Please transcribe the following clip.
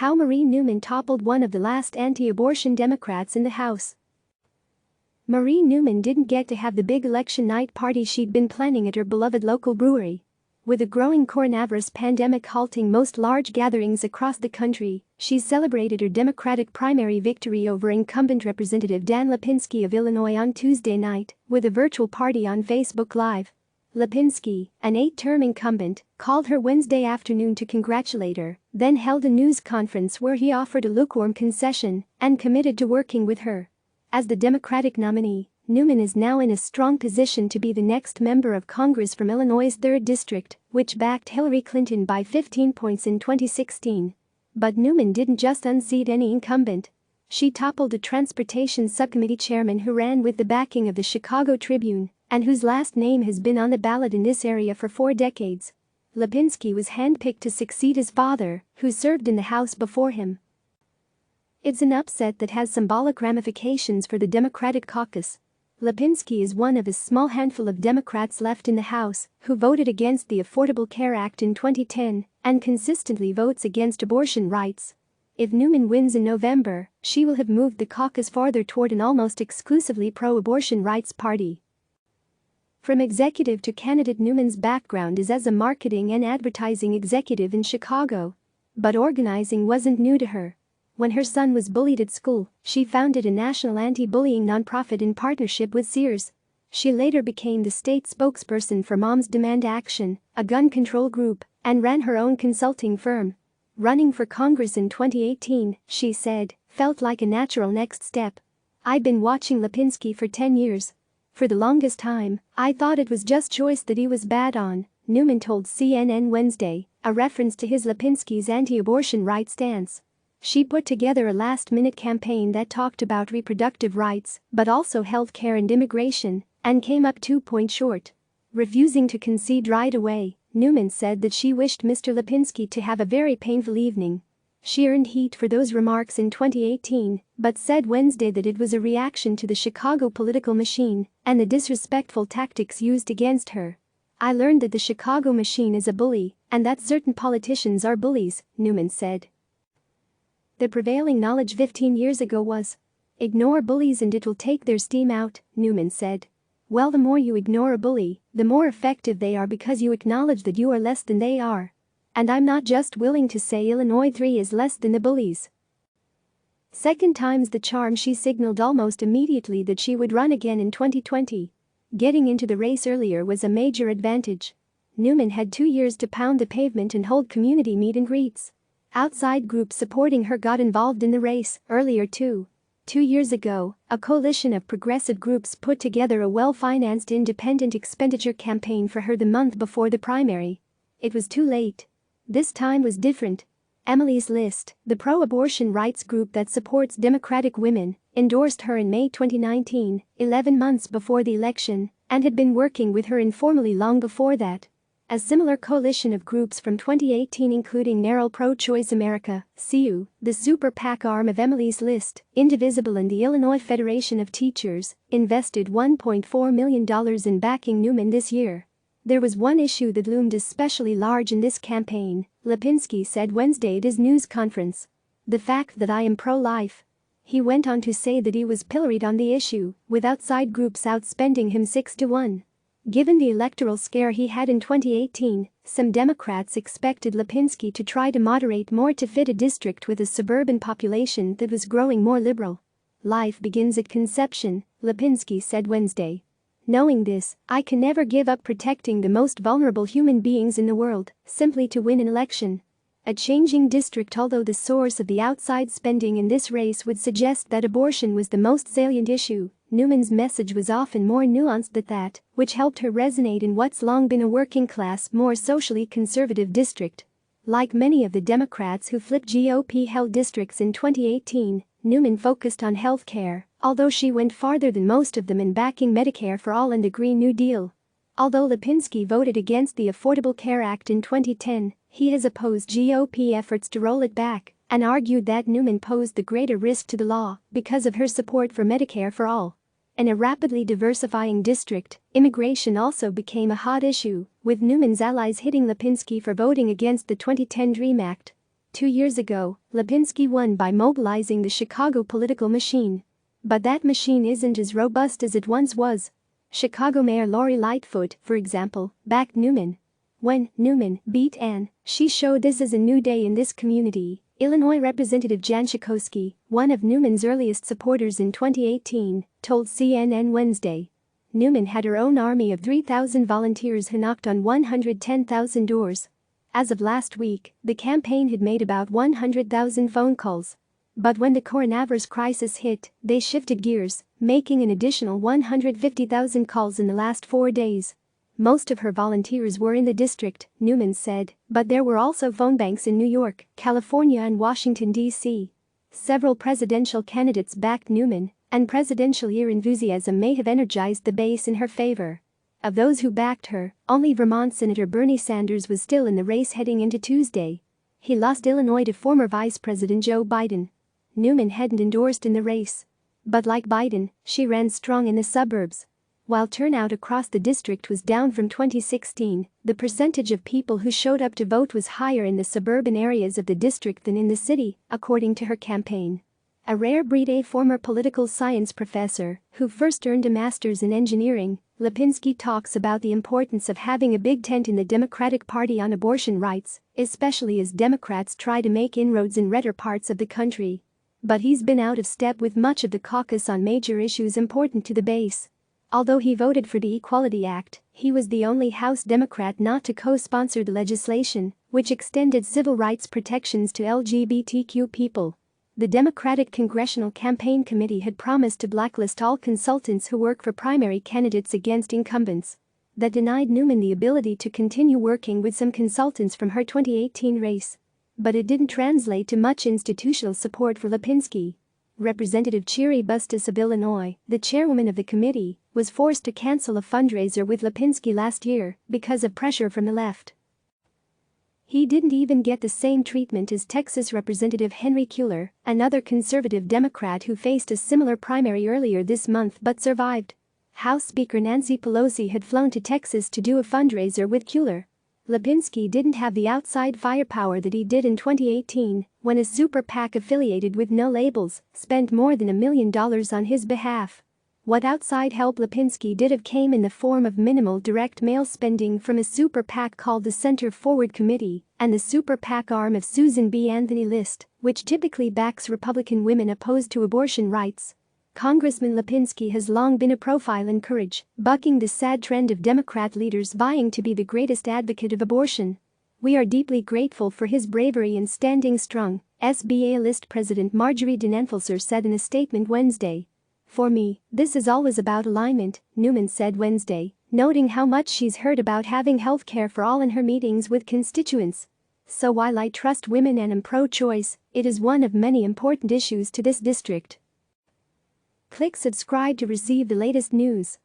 How Marie Newman toppled one of the last anti-abortion Democrats in the House. Marie Newman didn't get to have the big election night party she'd been planning at her beloved local brewery. With the growing coronavirus pandemic halting most large gatherings across the country, she celebrated her Democratic primary victory over incumbent Representative Dan Lipinski of Illinois on Tuesday night with a virtual party on Facebook Live. Lipinski, an 8-term incumbent, called her Wednesday afternoon to congratulate her, then held a news conference where he offered a lukewarm concession and committed to working with her. As the Democratic nominee, Newman is now in a strong position to be the next member of Congress from Illinois' 3rd District, which backed Hillary Clinton by 15 points in 2016. But Newman didn't just unseat any incumbent. She toppled a transportation subcommittee chairman who ran with the backing of the Chicago Tribune and whose last name has been on the ballot in this area for 4 decades. Lipinski was handpicked to succeed his father, who served in the House before him. It's an upset that has symbolic ramifications for the Democratic caucus. Lipinski is one of a small handful of Democrats left in the House who voted against the Affordable Care Act in 2010 and consistently votes against abortion rights. If Newman wins in November, she will have moved the caucus farther toward an almost exclusively pro-abortion rights party. From executive to candidate, Newman's background is as a marketing and advertising executive in Chicago. But organizing wasn't new to her. When her son was bullied at school, she founded a national anti-bullying nonprofit in partnership with Sears. She later became the state spokesperson for Moms Demand Action, a gun control group, and ran her own consulting firm. Running for Congress in 2018, she said, felt like a natural next step. I've been watching Lipinski for 10 years. For the longest time, I thought it was just choice that he was bad on, Newman told CNN Wednesday, a reference to his Lipinski's anti-abortion rights stance. She put together a last-minute campaign that talked about reproductive rights, but also health care and immigration, and came up 2 points short. Refusing to concede right away, Newman said that she wished Mr. Lipinski to have a very painful evening. She earned heat for those remarks in 2018, but said Wednesday that it was a reaction to the Chicago political machine and the disrespectful tactics used against her. I learned that the Chicago machine is a bully and that certain politicians are bullies, Newman said. The prevailing knowledge 15 years ago was, ignore bullies and it will take their steam out, Newman said. Well, the more you ignore a bully, the more effective they are because you acknowledge that you are less than they are. And I'm not just willing to say Illinois 3 is less than the bullies. Second time's the charm. She signaled almost immediately that she would run again in 2020. Getting into the race earlier was a major advantage. Newman had 2 years to pound the pavement and hold community meet and greets. Outside groups supporting her got involved in the race earlier too. 2 years ago, a coalition of progressive groups put together a well-financed independent expenditure campaign for her the month before the primary. It was too late. This time was different. Emily's List, the pro-abortion rights group that supports Democratic women, endorsed her in May 2019, 11 months before the election, and had been working with her informally long before that. A similar coalition of groups from 2018 including Narrow Pro-Choice America, CU, the Super PAC arm of Emily's List, Indivisible and the Illinois Federation of Teachers, invested $1.4 million in backing Newman this year. There was one issue that loomed especially large in this campaign, Lipinski said Wednesday at his news conference. The fact that I am pro-life. He went on to say that he was pilloried on the issue, with outside groups outspending him 6-1. Given the electoral scare he had in 2018, some Democrats expected Lipinski to try to moderate more to fit a district with a suburban population that was growing more liberal. Life begins at conception, Lipinski said Wednesday. Knowing this, I can never give up protecting the most vulnerable human beings in the world, simply to win an election. A changing district. Although the source of the outside spending in this race would suggest that abortion was the most salient issue, Newman's message was often more nuanced than that, which helped her resonate in what's long been a working-class, more socially conservative district. Like many of the Democrats who flipped GOP-held districts in 2018, Newman focused on health care, although she went farther than most of them in backing Medicare for All and the Green New Deal. Although Lipinski voted against the Affordable Care Act in 2010, he has opposed GOP efforts to roll it back and argued that Newman posed the greater risk to the law because of her support for Medicare for All. In a rapidly diversifying district, immigration also became a hot issue, with Newman's allies hitting Lipinski for voting against the 2010 DREAM Act. 2 years ago, Lipinski won by mobilizing the Chicago political machine. But that machine isn't as robust as it once was. Chicago Mayor Lori Lightfoot, for example, backed Newman. When Newman beat Ann, she showed this as a new day in this community. Illinois Representative Jan Schakowsky, one of Newman's earliest supporters in 2018, told CNN Wednesday. Newman had her own army of 3,000 volunteers who knocked on 110,000 doors. As of last week, the campaign had made about 100,000 phone calls. But when the coronavirus crisis hit, they shifted gears, making an additional 150,000 calls in the last 4 days. Most of her volunteers were in the district, Newman said, but there were also phone banks in New York, California and Washington, D.C. Several presidential candidates backed Newman, and presidential year enthusiasm may have energized the base in her favor. Of those who backed her, only Vermont Senator Bernie Sanders was still in the race heading into Tuesday. He lost Illinois to former Vice President Joe Biden. Newman hadn't endorsed in the race. But like Biden, she ran strong in the suburbs. While turnout across the district was down from 2016, the percentage of people who showed up to vote was higher in the suburban areas of the district than in the city, according to her campaign. A rare breed, a former political science professor who first earned a master's in engineering, Lipinski talks about the importance of having a big tent in the Democratic Party on abortion rights, especially as Democrats try to make inroads in redder parts of the country. But he's been out of step with much of the caucus on major issues important to the base. Although he voted for the Equality Act, he was the only House Democrat not to co-sponsor the legislation, which extended civil rights protections to LGBTQ people. The Democratic Congressional Campaign Committee had promised to blacklist all consultants who work for primary candidates against incumbents. That denied Newman the ability to continue working with some consultants from her 2018 race. But it didn't translate to much institutional support for Lipinski. Representative Cheri Bustis of Illinois, the chairwoman of the committee, was forced to cancel a fundraiser with Lipinski last year because of pressure from the left. He didn't even get the same treatment as Texas Representative Henry Cuellar, another conservative Democrat who faced a similar primary earlier this month but survived. House Speaker Nancy Pelosi had flown to Texas to do a fundraiser with Cuellar. Lipinski didn't have the outside firepower that he did in 2018 when a super PAC affiliated with No Labels spent more than $1 million on his behalf. What outside help Lipinski did have came in the form of minimal direct mail spending from a super PAC called the Center Forward Committee and the super PAC arm of Susan B. Anthony List, which typically backs Republican women opposed to abortion rights. Congressman Lipinski has long been a profile in courage, bucking the sad trend of Democrat leaders vying to be the greatest advocate of abortion. We are deeply grateful for his bravery in standing strong, SBA List President Marjorie Denenfelser said in a statement Wednesday. For me, this is always about alignment, Newman said Wednesday, noting how much she's heard about having health care for all in her meetings with constituents. So while I trust women and am pro-choice, it is one of many important issues to this district. Click subscribe to receive the latest news.